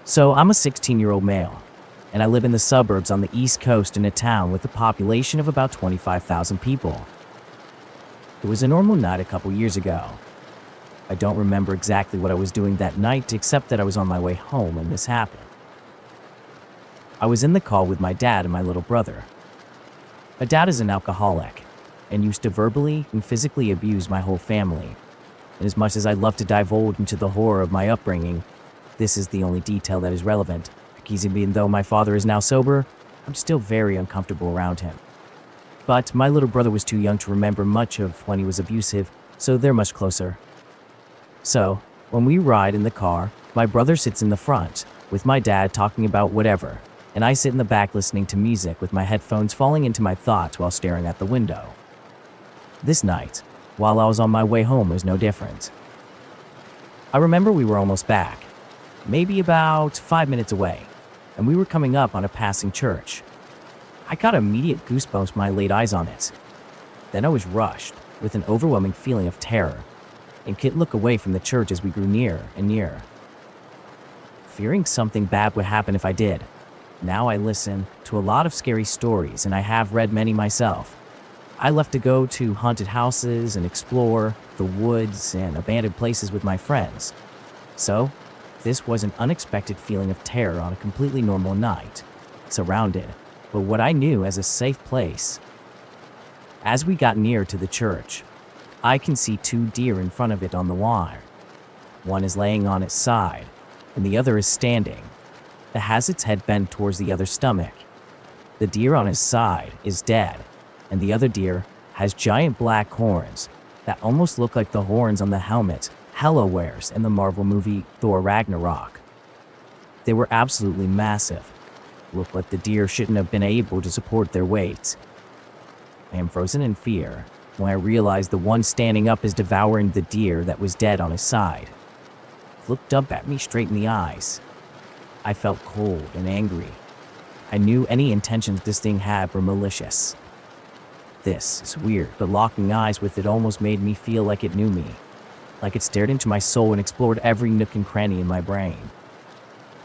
So I'm a 16-year-old male, and I live in the suburbs on the East Coast in a town with a population of about 25,000 people. It was a normal night a couple years ago. I don't remember exactly what I was doing that night, except that I was on my way home when this happened. I was in the car with my dad and my little brother. My dad is an alcoholic and used to verbally and physically abuse my whole family. And as much as I'd love to divulge into the horror of my upbringing, this is the only detail that is relevant, because even though my father is now sober, I'm still very uncomfortable around him. But my little brother was too young to remember much of when he was abusive, so they're much closer. So, when we ride in the car, my brother sits in the front, with my dad talking about whatever, and I sit in the back listening to music with my headphones falling into my thoughts while staring at the window. This night, while I was on my way home, was no different. I remember we were almost back, maybe about 5 minutes away, and we were coming up on a passing church. I got immediate goosebumps when I laid eyes on it. Then I was rushed with an overwhelming feeling of terror and couldn't look away from the church as we grew nearer and nearer. Fearing something bad would happen if I did. Now I listen to a lot of scary stories, and I have read many myself. I love to go to haunted houses and explore the woods and abandoned places with my friends. So, this was an unexpected feeling of terror on a completely normal night, surrounded by what I knew as a safe place. As we got near to the church, I can see two deer in front of it on the wire. One is laying on its side, and the other is standing. It has its head bent towards the other's stomach. The deer on his side is dead, and the other deer has giant black horns that almost look like the horns on the helmet Hela wears in the Marvel movie Thor Ragnarok. They were absolutely massive. Looked like the deer shouldn't have been able to support their weight. I am frozen in fear when I realize the one standing up is devouring the deer that was dead on his side. It looked up at me straight in the eyes. I felt cold and angry. I knew any intentions this thing had were malicious. This is weird, but locking eyes with it almost made me feel like it knew me. Like it stared into my soul and explored every nook and cranny in my brain.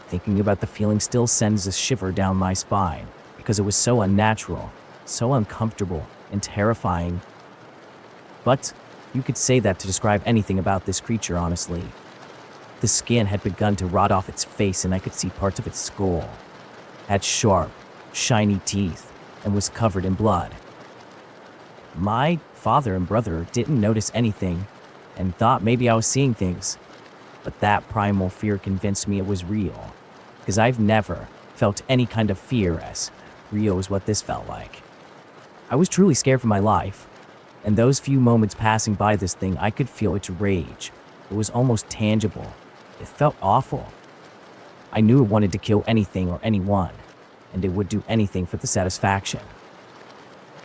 Thinking about the feeling still sends a shiver down my spine, because it was so unnatural, so uncomfortable, and terrifying. But you could say that to describe anything about this creature, honestly. The skin had begun to rot off its face, and I could see parts of its skull. It had sharp, shiny teeth, and was covered in blood. My father and brother didn't notice anything, and thought maybe I was seeing things. But that primal fear convinced me it was real, because I've never felt any kind of fear as real as what this felt like. I was truly scared for my life, and those few moments passing by this thing, I could feel its rage. It was almost tangible. It felt awful. I knew it wanted to kill anything or anyone, and it would do anything for the satisfaction.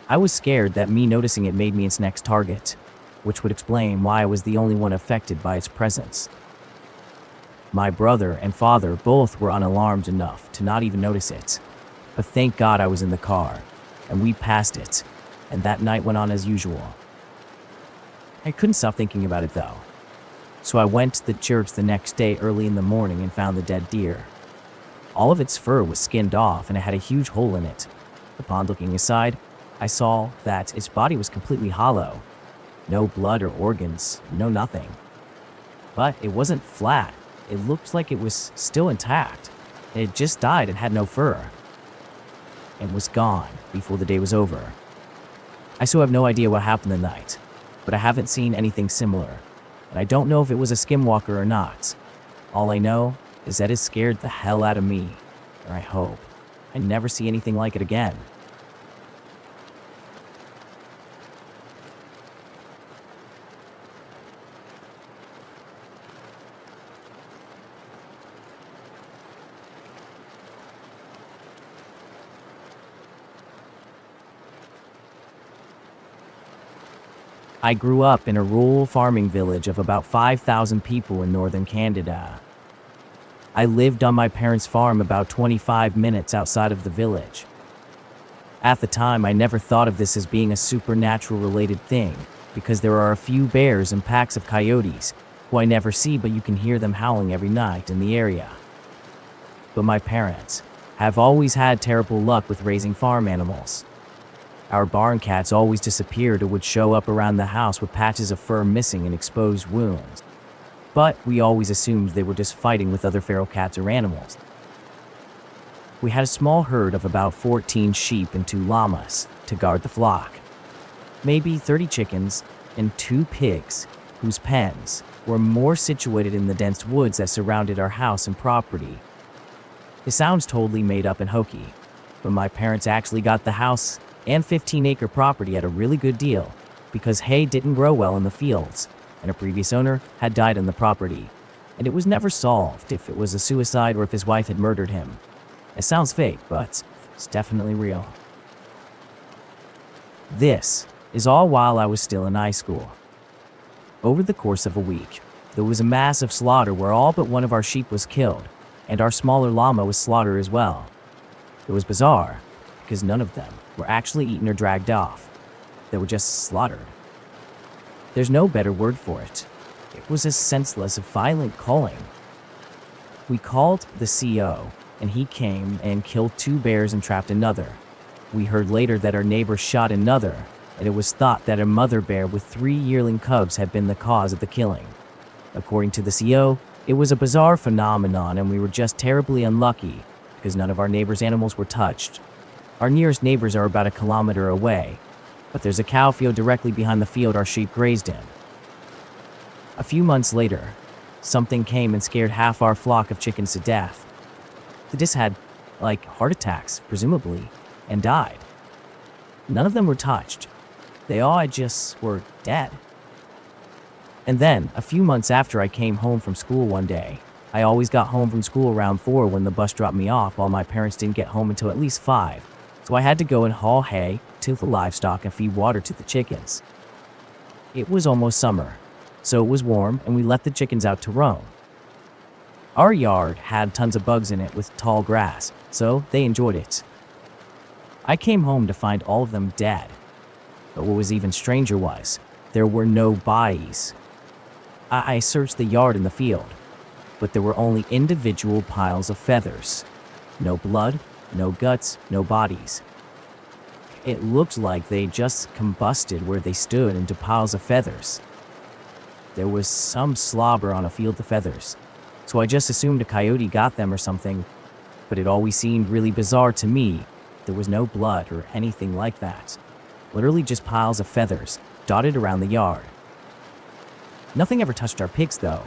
I was scared that me noticing it made me its next target, which would explain why I was the only one affected by its presence. My brother and father both were unalarmed enough to not even notice it, but thank God I was in the car, and we passed it, and that night went on as usual. I couldn't stop thinking about it though, so I went to the church the next day early in the morning and found the dead deer. All of its fur was skinned off, and it had a huge hole in it. Upon looking aside, I saw that its body was completely hollow. No blood or organs, no nothing. But it wasn't flat. It looked like it was still intact. It had just died and had no fur. It was gone before the day was over. I still have no idea what happened the night, but I haven't seen anything similar, and I don't know if it was a skinwalker or not. All I know is that it scared the hell out of me, and I hope I never see anything like it again. I grew up in a rural farming village of about 5,000 people in northern Canada. I lived on my parents' farm about 25 minutes outside of the village. At the time, I never thought of this as being a supernatural related thing, because there are a few bears and packs of coyotes, who I never see, but you can hear them howling every night in the area. But my parents have always had terrible luck with raising farm animals. Our barn cats always disappeared or would show up around the house with patches of fur missing and exposed wounds. But we always assumed they were just fighting with other feral cats or animals. We had a small herd of about 14 sheep and 2 llamas to guard the flock. Maybe 30 chickens and 2 pigs, whose pens were more situated in the dense woods that surrounded our house and property. It sounds totally made up and hokey, but my parents actually got the house and 15-acre property at a really good deal because hay didn't grow well in the fields, and a previous owner had died on the property, and it was never solved if it was a suicide or if his wife had murdered him. It sounds fake, but it's definitely real. This is all while I was still in high school. Over the course of a week, there was a massive slaughter where all but one of our sheep was killed, and our smaller llama was slaughtered as well. It was bizarre, because none of them were actually eaten or dragged off. They were just slaughtered. There's no better word for it. It was a senseless, violent culling. We called the CO, and he came and killed 2 bears and trapped another. We heard later that our neighbor shot another, and it was thought that a mother bear with 3 yearling cubs had been the cause of the killing. According to the CO, it was a bizarre phenomenon and we were just terribly unlucky because none of our neighbors' animals were touched. Our nearest neighbors are about 1 kilometer away, but there's a cow field directly behind the field our sheep grazed in. A few months later, something came and scared half our flock of chickens to death. They just had, heart attacks, presumably, and died. None of them were touched. They all just were dead. And then, a few months after I came home from school one day, I always got home from school around 4 when the bus dropped me off while my parents didn't get home until at least 5. So I had to go and haul hay to the livestock and feed water to the chickens. It was almost summer, so it was warm and we let the chickens out to roam. Our yard had tons of bugs in it with tall grass, so they enjoyed it. I came home to find all of them dead. But what was even stranger was, there were no bodies. I searched the yard and the field, but there were only individual piles of feathers. No blood, no guts, no bodies. It looked like they just combusted where they stood into piles of feathers. There was some slobber on a field of feathers, so I just assumed a coyote got them or something, but it always seemed really bizarre to me. There was no blood or anything like that. Literally just piles of feathers dotted around the yard. Nothing ever touched our pigs though,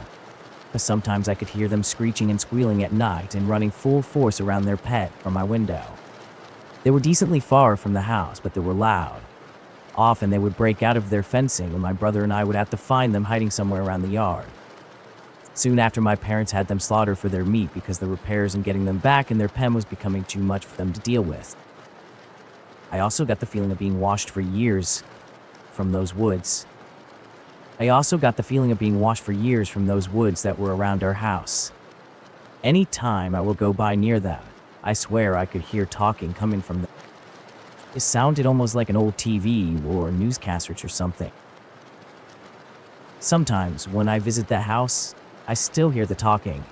but sometimes I could hear them screeching and squealing at night and running full force around their pet from my window. They were decently far from the house, but they were loud. Often they would break out of their fencing and my brother and I would have to find them hiding somewhere around the yard. Soon after, my parents had them slaughtered for their meat because the repairs and getting them back in their pen was becoming too much for them to deal with. I also got the feeling of being watched for years from those woods. that were around our house. Any time I will go by near them, I swear I could hear talking coming from them. It sounded almost like an old TV or newscasters or something. Sometimes when I visit that house, I still hear the talking.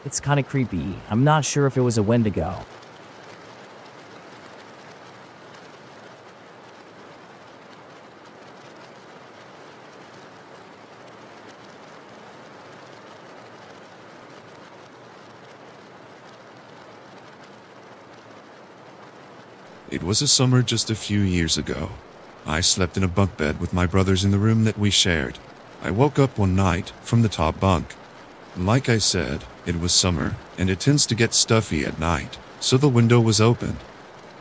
It's kind of creepy. I'm not sure if it was a Wendigo. It was a summer just a few years ago. I slept in a bunk bed with my brothers in the room that we shared. I woke up one night from the top bunk. Like I said, it was summer, and it tends to get stuffy at night, so the window was open.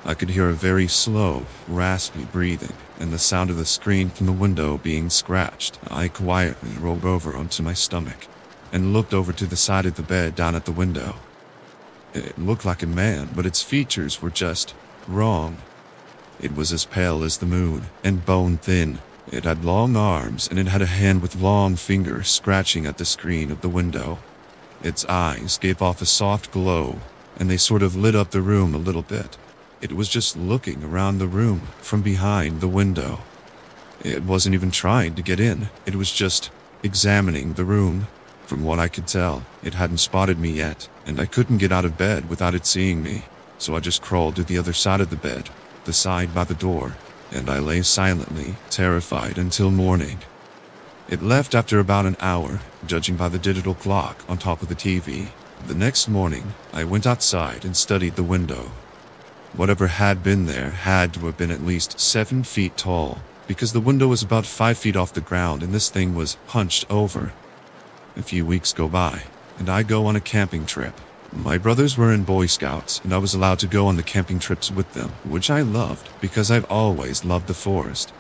I could hear a very slow, raspy breathing, and the sound of the screen from the window being scratched. I quietly rolled over onto my stomach, and looked over to the side of the bed down at the window. It looked like a man, but its features were just wrong. It was as pale as the moon, and bone-thin. It had long arms, and it had a hand with long fingers scratching at the screen of the window. Its eyes gave off a soft glow, and they sort of lit up the room a little bit. It was just looking around the room from behind the window. It wasn't even trying to get in. It was just examining the room. From what I could tell, it hadn't spotted me yet, and I couldn't get out of bed without it seeing me, so I just crawled to the other side of the bed, the side by the door, and I lay silently, terrified until morning. It left after about an hour, judging by the digital clock on top of the TV. The next morning, I went outside and studied the window. Whatever had been there had to have been at least 7 feet tall, because the window was about 5 feet off the ground and this thing was hunched over. A few weeks go by, and I go on a camping trip. My brothers were in Boy Scouts, and I was allowed to go on the camping trips with them, which I loved because I've always loved the forest.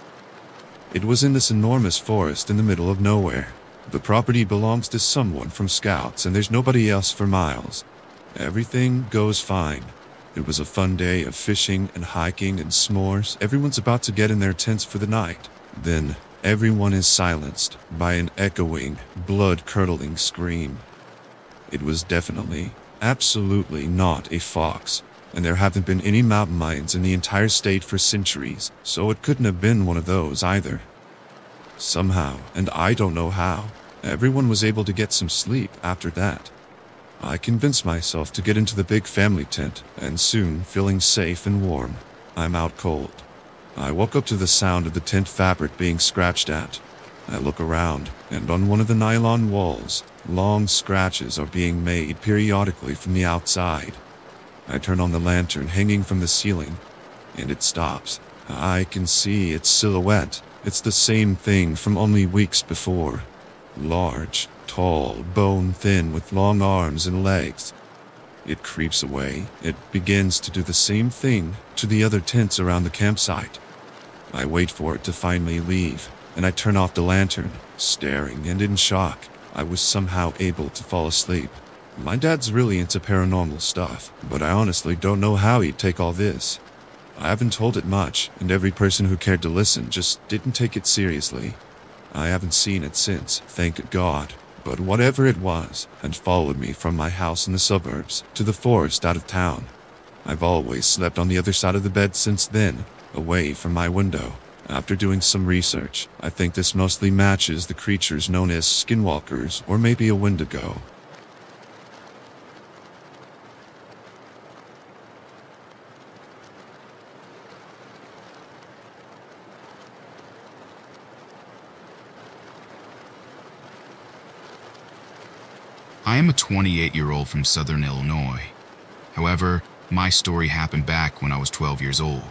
It was in this enormous forest in the middle of nowhere. The property belongs to someone from Scouts, and there's nobody else for miles. Everything goes fine. It was a fun day of fishing and hiking and s'mores. Everyone's about to get in their tents for the night. Then, everyone is silenced by an echoing, blood-curdling scream. It was definitely, absolutely not a fox, and there haven't been any mountain lions in the entire state for centuries, so it couldn't have been one of those either. Somehow, and I don't know how, everyone was able to get some sleep after that. I convinced myself to get into the big family tent, and soon, feeling safe and warm, I'm out cold. I woke up to the sound of the tent fabric being scratched at. I look around, and on one of the nylon walls, long scratches are being made periodically from the outside. I turn on the lantern hanging from the ceiling, and it stops. I can see its silhouette. It's the same thing from only weeks before. Large, tall, bone-thin with long arms and legs. It creeps away. It begins to do the same thing to the other tents around the campsite. I wait for it to finally leave, and I turn off the lantern, staring and in shock. I was somehow able to fall asleep. My dad's really into paranormal stuff, but I honestly don't know how he'd take all this. I haven't told it much, and every person who cared to listen just didn't take it seriously. I haven't seen it since, thank God, but whatever it was had followed me from my house in the suburbs to the forest out of town. I've always slept on the other side of the bed since then, away from my window. After doing some research, I think this mostly matches the creatures known as skinwalkers or maybe a wendigo. I am a 28-year-old from Southern Illinois. However, my story happened back when I was 12 years old.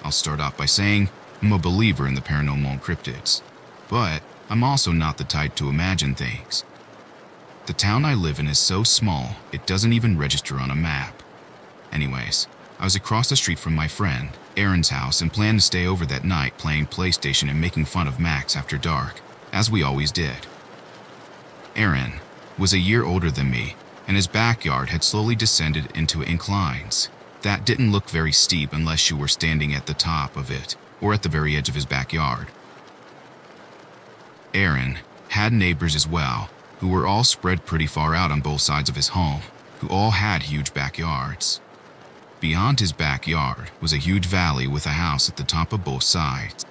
I'll start off by saying I'm a believer in the paranormal and cryptids, but I'm also not the type to imagine things. The town I live in is so small, it doesn't even register on a map. Anyways, I was across the street from my friend, Aaron's house, and planned to stay over that night playing PlayStation and making fun of Max after dark, as we always did. Aaron was a year older than me, and his backyard had slowly descended into inclines that didn't look very steep unless you were standing at the top of it or at the very edge of his backyard. Aaron had neighbors as well, who were all spread pretty far out on both sides of his home, who all had huge backyards. Beyond his backyard was a huge valley with a house at the top of both sides.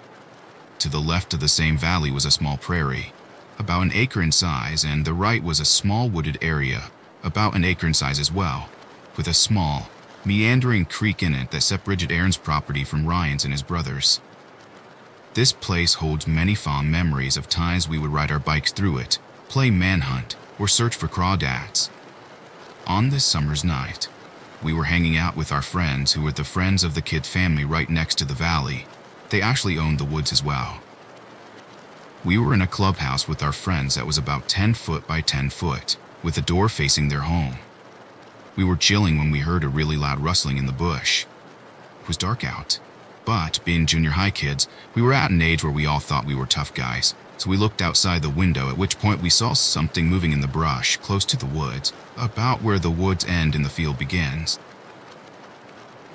To the left of the same valley was a small prairie, about an acre in size, and the right was a small wooded area, about an acre in size as well, with a small, meandering creek in it that separated Aaron's property from Ryan's and his brothers. This place holds many fond memories of times we would ride our bikes through it, play manhunt, or search for crawdads. On this summer's night, we were hanging out with our friends who were the friends of the kid family right next to the valley. They actually owned the woods as well. We were in a clubhouse with our friends that was about 10 foot by 10 foot, with a door facing their home. We were chilling when we heard a really loud rustling in the bush. It was dark out, but being junior high kids, we were at an age where we all thought we were tough guys, so we looked outside the window, at which point we saw something moving in the brush close to the woods, about where the woods end and the field begins.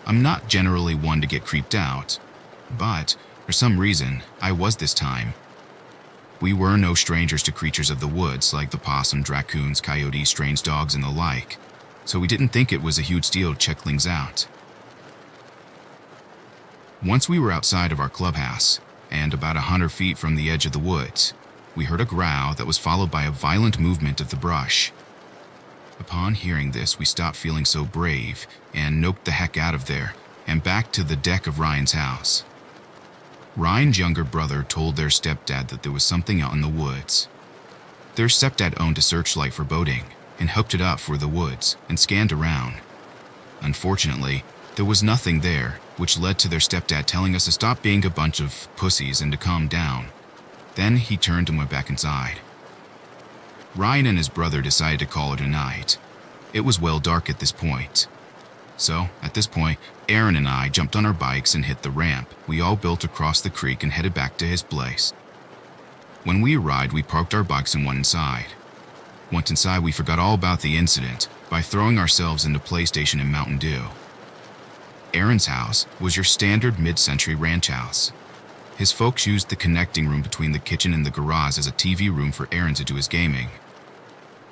I'm not generally one to get creeped out, but for some reason, I was this time. We were no strangers to creatures of the woods like the possum, raccoons, coyotes, strange dogs, and the like, so we didn't think it was a huge deal to check things out. Once we were outside of our clubhouse, and about 100 feet from the edge of the woods, we heard a growl that was followed by a violent movement of the brush. Upon hearing this, we stopped feeling so brave and noped the heck out of there and back to the deck of Ryan's house. Ryan's younger brother told their stepdad that there was something out in the woods. Their stepdad owned a searchlight for boating and hooked it up for the woods and scanned around. Unfortunately, there was nothing there, which led to their stepdad telling us to stop being a bunch of pussies and to calm down. Then he turned and went back inside. Ryan and his brother decided to call it a night. It was well dark at this point. So, at this point, Aaron and I jumped on our bikes and hit the ramp we all built across the creek and headed back to his place. When we arrived, we parked our bikes and went inside. Once inside, we forgot all about the incident by throwing ourselves into PlayStation and Mountain Dew. Aaron's house was your standard mid-century ranch house. His folks used the connecting room between the kitchen and the garage as a TV room for Aaron to do his gaming.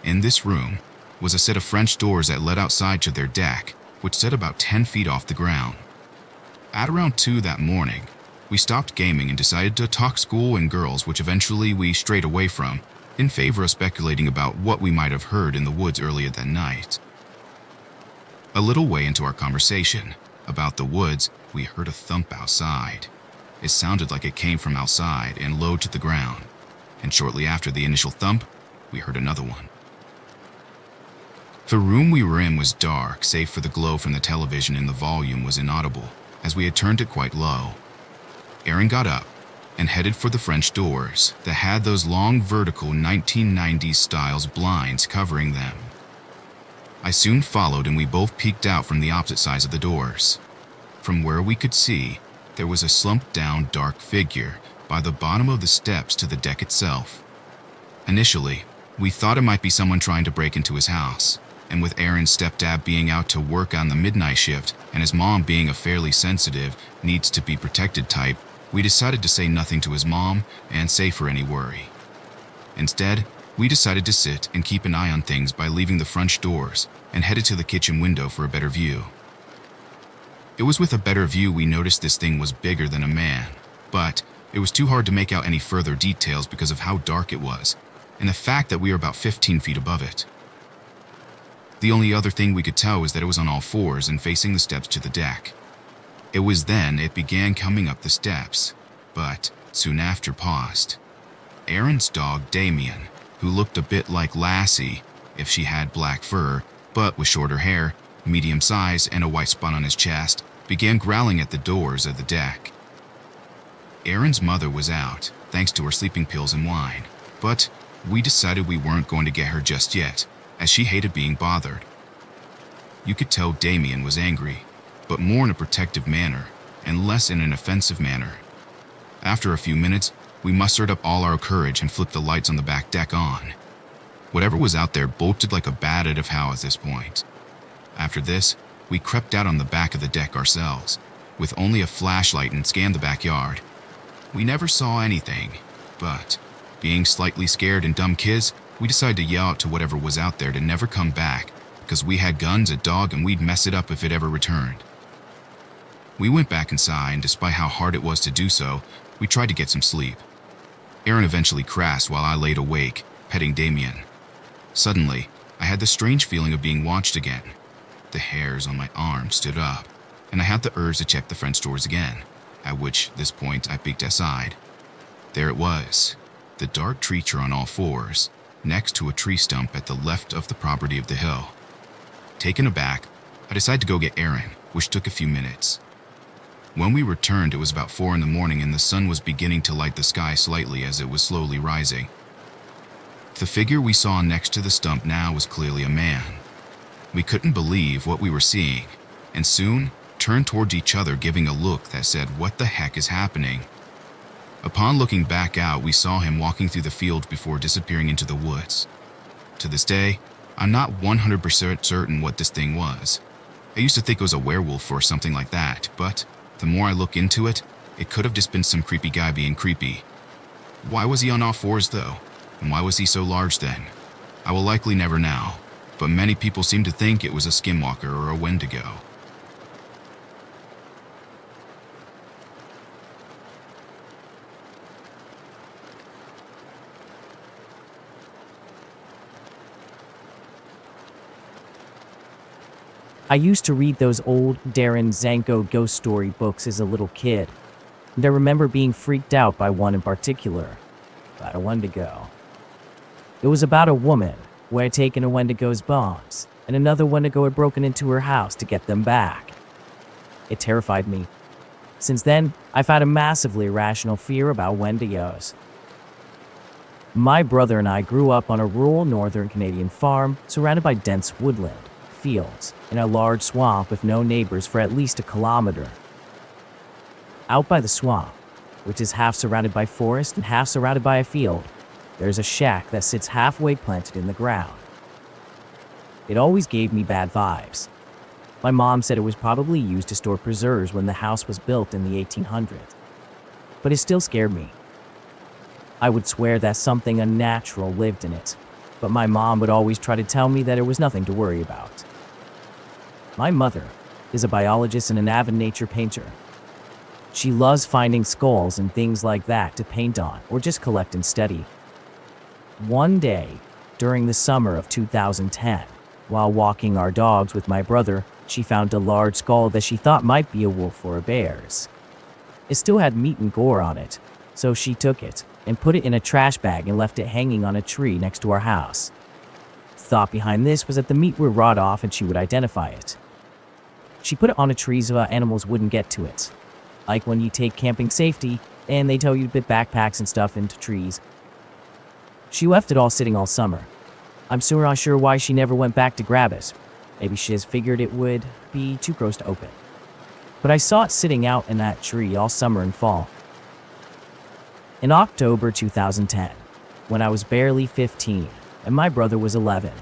In this room was a set of French doors that led outside to their deck, which stood about 10 feet off the ground. At around 2 that morning, we stopped gaming and decided to talk school and girls, which eventually we strayed away from, in favor of speculating about what we might have heard in the woods earlier that night. A little way into our conversation about the woods, we heard a thump outside. It sounded like it came from outside and low to the ground, and shortly after the initial thump, we heard another one. The room we were in was dark, save for the glow from the television, and the volume was inaudible, as we had turned it quite low. Aaron got up and headed for the French doors that had those long vertical 1990s styles blinds covering them. I soon followed and we both peeked out from the opposite sides of the doors. From where we could see, there was a slumped down dark figure by the bottom of the steps to the deck itself. Initially, we thought it might be someone trying to break into his house, and with Aaron's stepdad being out to work on the midnight shift and his mom being a fairly sensitive, needs to be protected type, we decided to say nothing to his mom and save her any worry. Instead, we decided to sit and keep an eye on things by leaving the French doors and headed to the kitchen window for a better view. It was with a better view we noticed this thing was bigger than a man, but it was too hard to make out any further details because of how dark it was, and the fact that we were about 15 feet above it. The only other thing we could tell was that it was on all fours and facing the steps to the deck. It was then it began coming up the steps, but soon after paused. Aaron's dog, Damien, who looked a bit like Lassie if she had black fur, but with shorter hair, medium size, and a white spot on his chest, began growling at the doors of the deck. Aaron's mother was out, thanks to her sleeping pills and wine, but we decided we weren't going to get her just yet, as she hated being bothered. You could tell Damien was angry, but more in a protective manner, and less in an offensive manner. After a few minutes, we mustered up all our courage and flipped the lights on the back deck on. Whatever was out there bolted like a bat out of hell at this point. After this, we crept out on the back of the deck ourselves, with only a flashlight, and scanned the backyard. We never saw anything, but, being slightly scared and dumb kids, we decided to yell out to whatever was out there to never come back, because we had guns, a dog, and we'd mess it up if it ever returned. We went back inside, and despite how hard it was to do so, we tried to get some sleep. Aaron eventually crashed while I laid awake, petting Damien. Suddenly, I had the strange feeling of being watched again. The hairs on my arm stood up, and I had the urge to check the French doors again, at which this point I peeked aside. There it was, the dark creature on all fours, next to a tree stump at the left of the property of the hill. Taken aback, I decided to go get Aaron, which took a few minutes. When we returned, it was about 4 in the morning and the sun was beginning to light the sky slightly as it was slowly rising. The figure we saw next to the stump now was clearly a man. We couldn't believe what we were seeing, and soon turned towards each other, giving a look that said, "What the heck is happening?" Upon looking back out, we saw him walking through the fields before disappearing into the woods. To this day, I'm not 100% certain what this thing was. I used to think it was a werewolf or something like that, but the more I look into it, it could have just been some creepy guy being creepy. Why was he on all fours though? And why was he so large then? I will likely never know, but many people seem to think it was a Skinwalker or a Wendigo. I used to read those old Darren Zanko ghost story books as a little kid, and I remember being freaked out by one in particular, about a Wendigo. It was about a woman who had taken a Wendigo's bones, and another Wendigo had broken into her house to get them back. It terrified me. Since then, I've had a massively irrational fear about Wendigos. My brother and I grew up on a rural northern Canadian farm surrounded by dense woodland, fields, and a large swamp with no neighbors for at least a kilometer. Out by the swamp, which is half surrounded by forest and half surrounded by a field, there's a shack that sits halfway planted in the ground. It always gave me bad vibes. My mom said it was probably used to store preserves when the house was built in the 1800s. But it still scared me. I would swear that something unnatural lived in it, but my mom would always try to tell me that there was nothing to worry about. My mother is a biologist and an avid nature painter. She loves finding skulls and things like that to paint on or just collect and study. One day, during the summer of 2010, while walking our dogs with my brother, she found a large skull that she thought might be a wolf or a bear's. It still had meat and gore on it, so she took it and put it in a trash bag and left it hanging on a tree next to our house. The thought behind this was that the meat would rot off and she would identify it. She put it on a tree so animals wouldn't get to it. Like when you take camping safety and they tell you to put backpacks and stuff into trees. She left it all sitting all summer. I'm still not sure why she never went back to grab it. Maybe she has figured it would be too gross to open. But I saw it sitting out in that tree all summer and fall. In October 2010, when I was barely 15 and my brother was 11,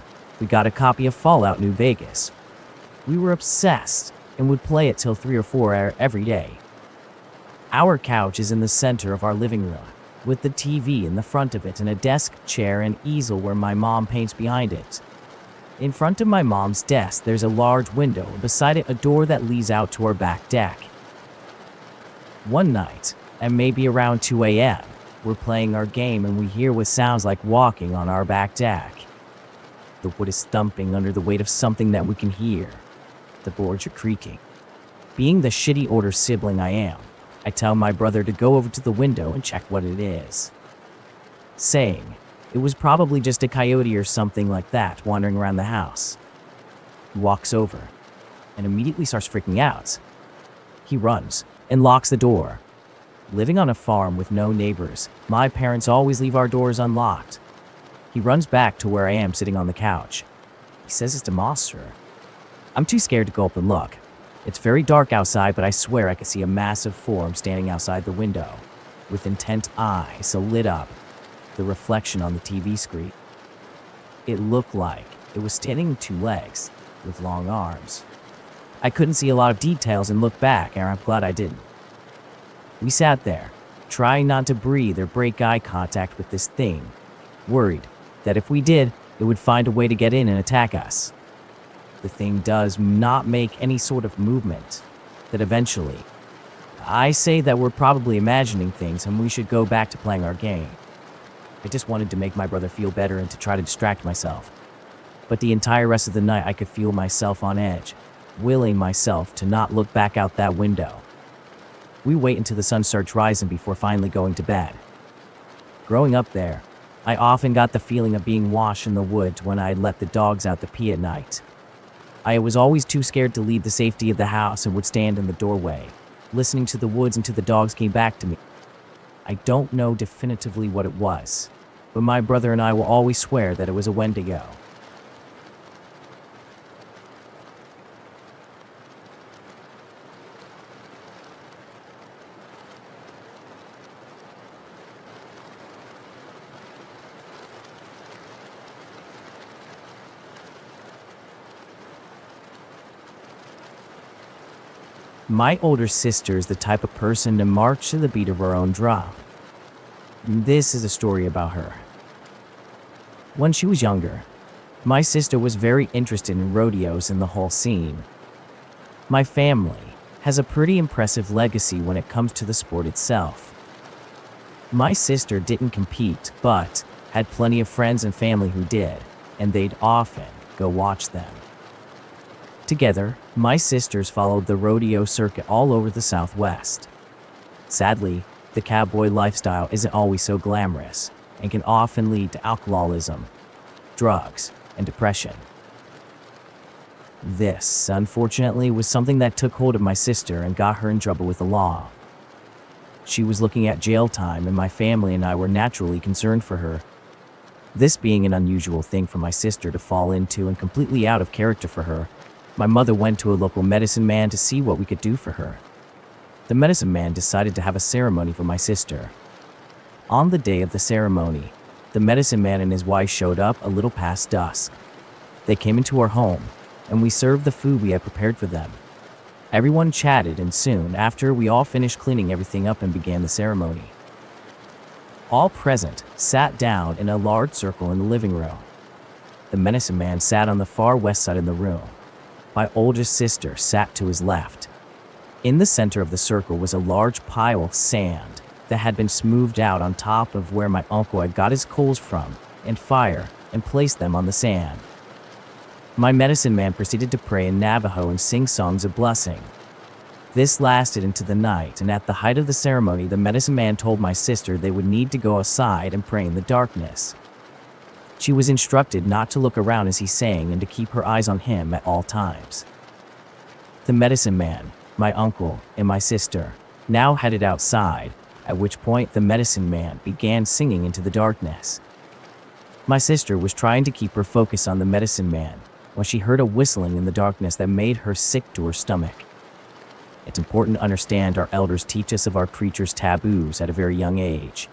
we got a copy of Fallout New Vegas. We were obsessed and would play it till 3 or 4 every day. Our couch is in the center of our living room, with the TV in the front of it and a desk, chair, and easel where my mom paints behind it. In front of my mom's desk, there's a large window, and beside it a door that leads out to our back deck. One night, at maybe around 2 a.m., we're playing our game and we hear what sounds like walking on our back deck. The wood is thumping under the weight of something that we can hear. The boards are creaking. Being the shitty older sibling I am, I tell my brother to go over to the window and check what it is, saying it was probably just a coyote or something like that wandering around the house. He walks over and immediately starts freaking out. He runs and locks the door. Living on a farm with no neighbors, my parents always leave our doors unlocked. He runs back to where I am sitting on the couch. He says it's a monster. I'm too scared to go up and look. It's very dark outside, but I swear I could see a massive form standing outside the window, with intent eyes so lit up, the reflection on the TV screen. It looked like it was standing on 2 legs, with long arms. I couldn't see a lot of details and looked back, and I'm glad I didn't. We sat there, trying not to breathe or break eye contact with this thing, worried that if we did, it would find a way to get in and attack us. The thing does not make any sort of movement, that eventually, I say that we're probably imagining things and we should go back to playing our game. I just wanted to make my brother feel better and to try to distract myself. But the entire rest of the night I could feel myself on edge, willing myself to not look back out that window. We wait until the sun starts rising before finally going to bed. Growing up there, I often got the feeling of being washed in the woods when I'd let the dogs out to pee at night. I was always too scared to leave the safety of the house and would stand in the doorway, listening to the woods until the dogs came back to me. I don't know definitively what it was, but my brother and I will always swear that it was a Wendigo. My older sister is the type of person to march to the beat of her own drum. This is a story about her. When she was younger, my sister was very interested in rodeos and the whole scene. My family has a pretty impressive legacy when it comes to the sport itself. My sister didn't compete, but had plenty of friends and family who did, and they'd often go watch them. Together, my sisters followed the rodeo circuit all over the Southwest. Sadly, the cowboy lifestyle isn't always so glamorous and can often lead to alcoholism, drugs, and depression. This, unfortunately, was something that took hold of my sister and got her in trouble with the law. She was looking at jail time, and my family and I were naturally concerned for her. This being an unusual thing for my sister to fall into and completely out of character for her, my mother went to a local medicine man to see what we could do for her. The medicine man decided to have a ceremony for my sister. On the day of the ceremony, the medicine man and his wife showed up a little past dusk. They came into our home, and we served the food we had prepared for them. Everyone chatted, and soon after, we all finished cleaning everything up and began the ceremony. All present sat down in a large circle in the living room. The medicine man sat on the far west side of the room. My oldest sister sat to his left. In the center of the circle was a large pile of sand that had been smoothed out on top of where my uncle had got his coals from and fire and placed them on the sand. My medicine man proceeded to pray in Navajo and sing songs of blessing. This lasted into the night, and at the height of the ceremony, the medicine man told my sister they would need to go outside and pray in the darkness. She was instructed not to look around as he sang and to keep her eyes on him at all times. The medicine man, my uncle, and my sister now headed outside, at which point the medicine man began singing into the darkness. My sister was trying to keep her focus on the medicine man when she heard a whistling in the darkness that made her sick to her stomach. It's important to understand our elders teach us of our creatures' taboos at a very young age.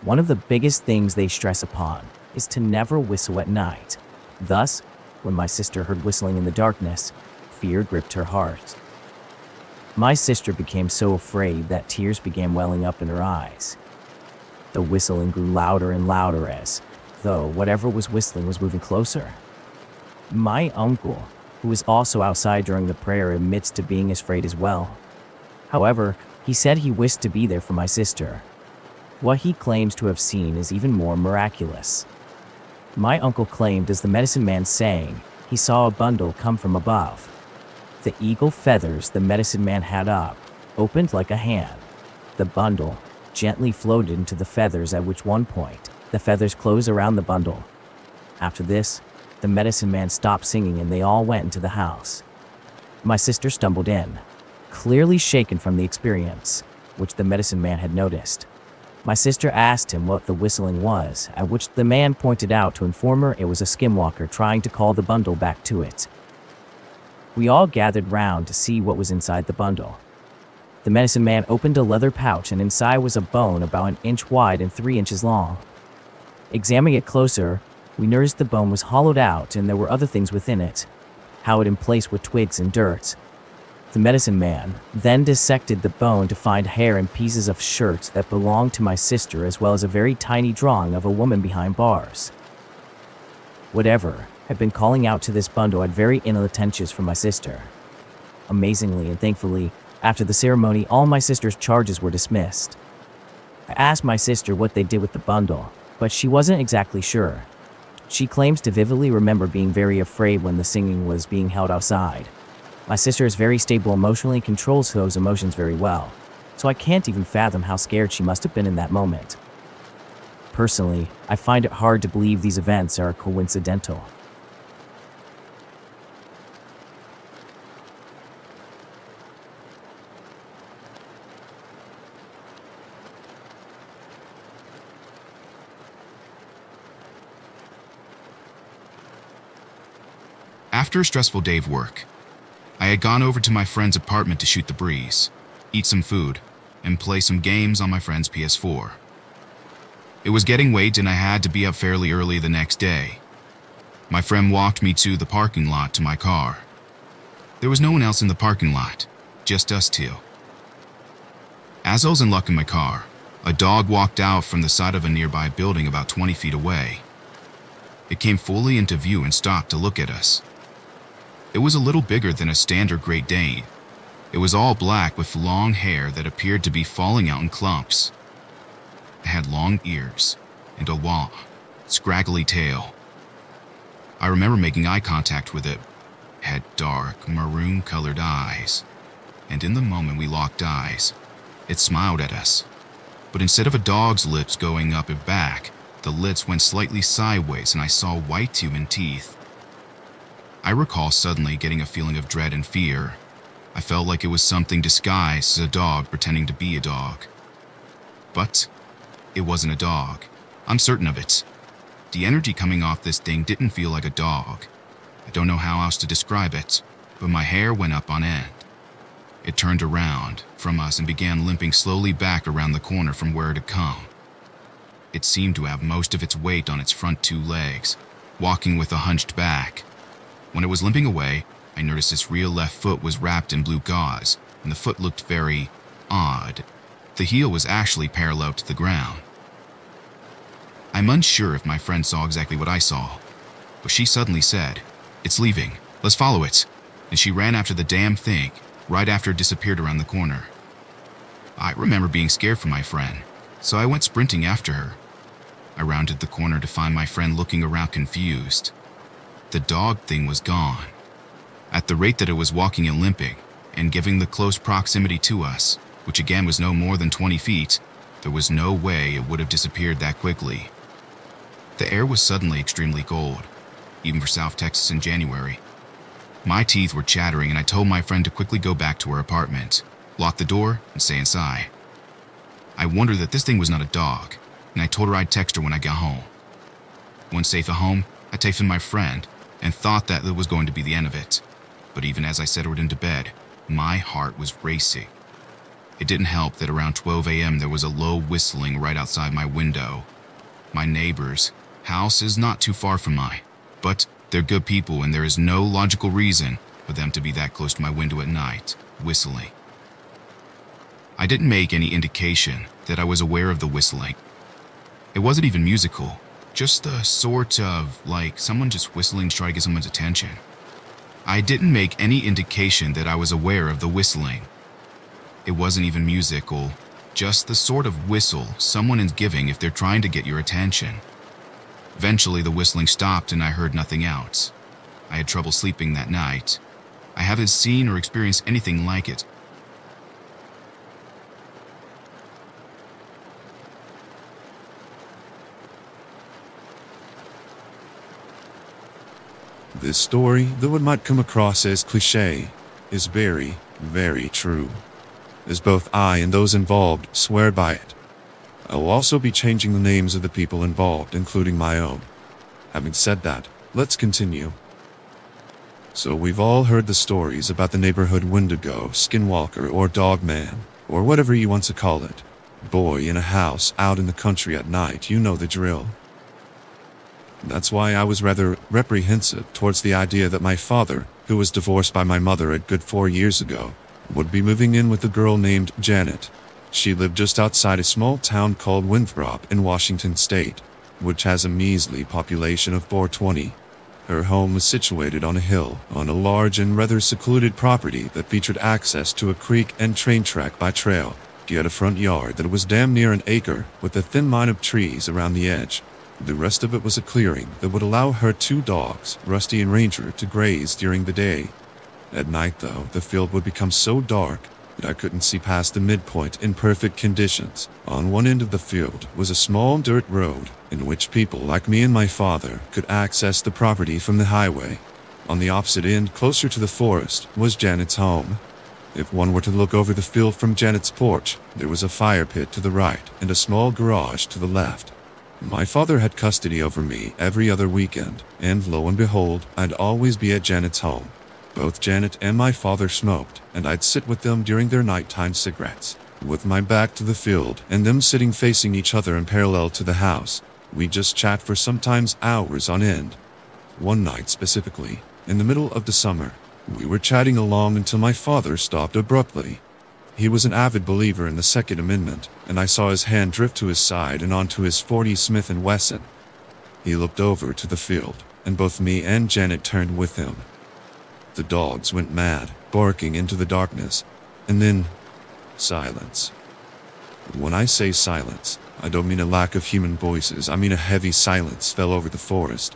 One of the biggest things they stress upon is to never whistle at night. Thus, when my sister heard whistling in the darkness, fear gripped her heart. My sister became so afraid that tears began welling up in her eyes. The whistling grew louder and louder as though whatever was whistling was moving closer. My uncle, who was also outside during the prayer, admits to being afraid as well. However, he said he wished to be there for my sister. What he claims to have seen is even more miraculous. My uncle claimed as the medicine man sang, he saw a bundle come from above. The eagle feathers the medicine man had up opened like a hand. The bundle gently floated into the feathers, at which one point the feathers closed around the bundle. After this, the medicine man stopped singing and they all went into the house. My sister stumbled in, clearly shaken from the experience, which the medicine man had noticed. My sister asked him what the whistling was, at which the man pointed out to inform her it was a skinwalker trying to call the bundle back to it. We all gathered round to see what was inside the bundle. The medicine man opened a leather pouch, and inside was a bone about 1 inch wide and 3 inches long. Examining it closer, we noticed the bone was hollowed out and there were other things within it, howled in place with twigs and dirt. The medicine man then dissected the bone to find hair and pieces of shirts that belonged to my sister, as well as a very tiny drawing of a woman behind bars. Whatever had been calling out to this bundle had very ill intentions for my sister. Amazingly and thankfully, after the ceremony, all my sister's charges were dismissed. I asked my sister what they did with the bundle, but she wasn't exactly sure. She claims to vividly remember being very afraid when the singing was being held outside. My sister is very stable emotionally and controls those emotions very well, so I can't even fathom how scared she must have been in that moment. Personally, I find it hard to believe these events are coincidental. After a stressful day of work, I had gone over to my friend's apartment to shoot the breeze, eat some food, and play some games on my friend's PS4. It was getting late and I had to be up fairly early the next day. My friend walked me to the parking lot to my car. There was no one else in the parking lot, just us two. As I was unlocking my car, a dog walked out from the side of a nearby building about 20 feet away. It came fully into view and stopped to look at us. It was a little bigger than a standard Great Dane. It was all black with long hair that appeared to be falling out in clumps. It had long ears and a long, scraggly tail. I remember making eye contact with it, had dark, maroon-colored eyes. And in the moment we locked eyes, it smiled at us. But instead of a dog's lips going up and back, the lids went slightly sideways and I saw white human teeth. I recall suddenly getting a feeling of dread and fear. I felt like it was something disguised as a dog pretending to be a dog. But it wasn't a dog. I'm certain of it. The energy coming off this thing didn't feel like a dog. I don't know how else to describe it, but my hair went up on end. It turned around from us and began limping slowly back around the corner from where it had come. It seemed to have most of its weight on its front 2 legs, walking with a hunched back. When it was limping away, I noticed its rear left foot was wrapped in blue gauze, and the foot looked very odd. The heel was actually parallel to the ground. I'm unsure if my friend saw exactly what I saw, but she suddenly said, "It's leaving, let's follow it," and she ran after the damn thing, right after it disappeared around the corner. I remember being scared for my friend, so I went sprinting after her. I rounded the corner to find my friend looking around confused. The dog thing was gone. At the rate that it was walking and limping, and giving the close proximity to us, which again was no more than 20 feet, there was no way it would have disappeared that quickly. The air was suddenly extremely cold, even for South Texas in January. My teeth were chattering and I told my friend to quickly go back to her apartment, lock the door, and stay inside. I wondered that this thing was not a dog, and I told her I'd text her when I got home. Once safe at home, I texted my friend and thought that it was going to be the end of it. But even as I settled into bed, my heart was racing. It didn't help that around 12 a.m. there was a low whistling right outside my window. My neighbor's house is not too far from mine, but they're good people and there is no logical reason for them to be that close to my window at night, whistling. I didn't make any indication that I was aware of the whistling. It wasn't even musical, just the sort of like someone just whistling to try to get someone's attention. I didn't make any indication that I was aware of the whistling. It wasn't even musical, just the sort of whistle someone is giving if they're trying to get your attention. Eventually the whistling stopped and I heard nothing else. I had trouble sleeping that night. I haven't seen or experienced anything like it. This story, though it might come across as cliché, is very, very true, as both I and those involved swear by it. I will also be changing the names of the people involved, including my own. Having said that, let's continue. So we've all heard the stories about the neighborhood Wendigo, Skinwalker, or Dogman, or whatever you want to call it. Boy in a house out in the country at night, you know the drill. That's why I was rather reprehensive towards the idea that my father, who was divorced by my mother a good 4 years ago, would be moving in with a girl named Janet. She lived just outside a small town called Winthrop in Washington State, which has a measly population of 420. Her home was situated on a hill, on a large and rather secluded property that featured access to a creek and train track by trail. She had a front yard that was damn near an acre, with a thin line of trees around the edge. The rest of it was a clearing that would allow her 2 dogs, Rusty and Ranger, to graze during the day. At night, though, the field would become so dark that I couldn't see past the midpoint in perfect conditions. On one end of the field was a small dirt road in which people like me and my father could access the property from the highway. On the opposite end, closer to the forest, was Janet's home. If one were to look over the field from Janet's porch, there was a fire pit to the right and a small garage to the left. My father had custody over me every other weekend, and lo and behold, I'd always be at Janet's home. Both Janet and my father smoked, and I'd sit with them during their nighttime cigarettes. With my back to the field, and them sitting facing each other and parallel to the house, we'd just chat for sometimes hours on end. One night specifically, in the middle of the summer, we were chatting along until my father stopped abruptly. He was an avid believer in the Second Amendment, and I saw his hand drift to his side and onto his .40 Smith & Wesson. He looked over to the field, and both me and Janet turned with him. The dogs went mad, barking into the darkness, and then silence. When I say silence, I don't mean a lack of human voices. I mean a heavy silence fell over the forest.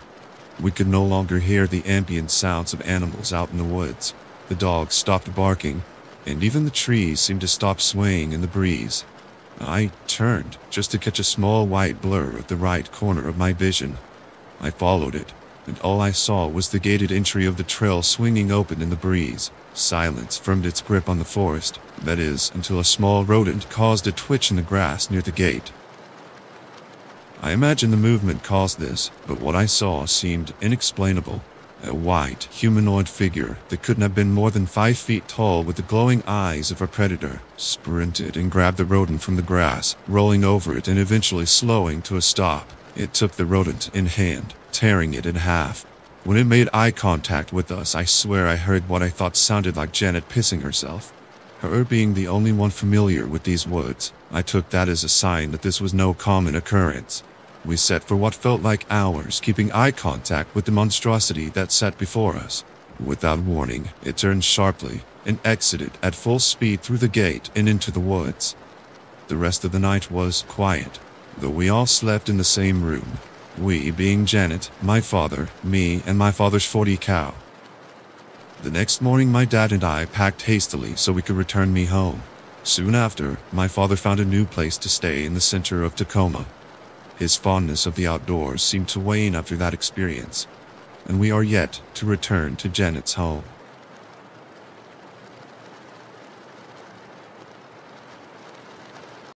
We could no longer hear the ambient sounds of animals out in the woods. The dogs stopped barking, and even the trees seemed to stop swaying in the breeze. I turned just to catch a small white blur at the right corner of my vision. I followed it, and all I saw was the gated entry of the trail swinging open in the breeze. Silence firmed its grip on the forest, that is, until a small rodent caused a twitch in the grass near the gate. I imagine the movement caused this, but what I saw seemed inexplainable. A white, humanoid figure that couldn't have been more than 5 feet tall with the glowing eyes of a predator sprinted and grabbed the rodent from the grass, rolling over it and eventually slowing to a stop. It took the rodent in hand, tearing it in half. When it made eye contact with us, I swear I heard what I thought sounded like Janet pissing herself. Her being the only one familiar with these woods, I took that as a sign that this was no common occurrence. We sat for what felt like hours, keeping eye contact with the monstrosity that sat before us. Without warning, it turned sharply and exited at full speed through the gate and into the woods. The rest of the night was quiet, though we all slept in the same room. We being Janet, my father, me, and my father's 40 cow. The next morning my dad and I packed hastily so we could return me home. Soon after, my father found a new place to stay in the center of Tacoma. His fondness of the outdoors seemed to wane after that experience, and we are yet to return to Janet's home.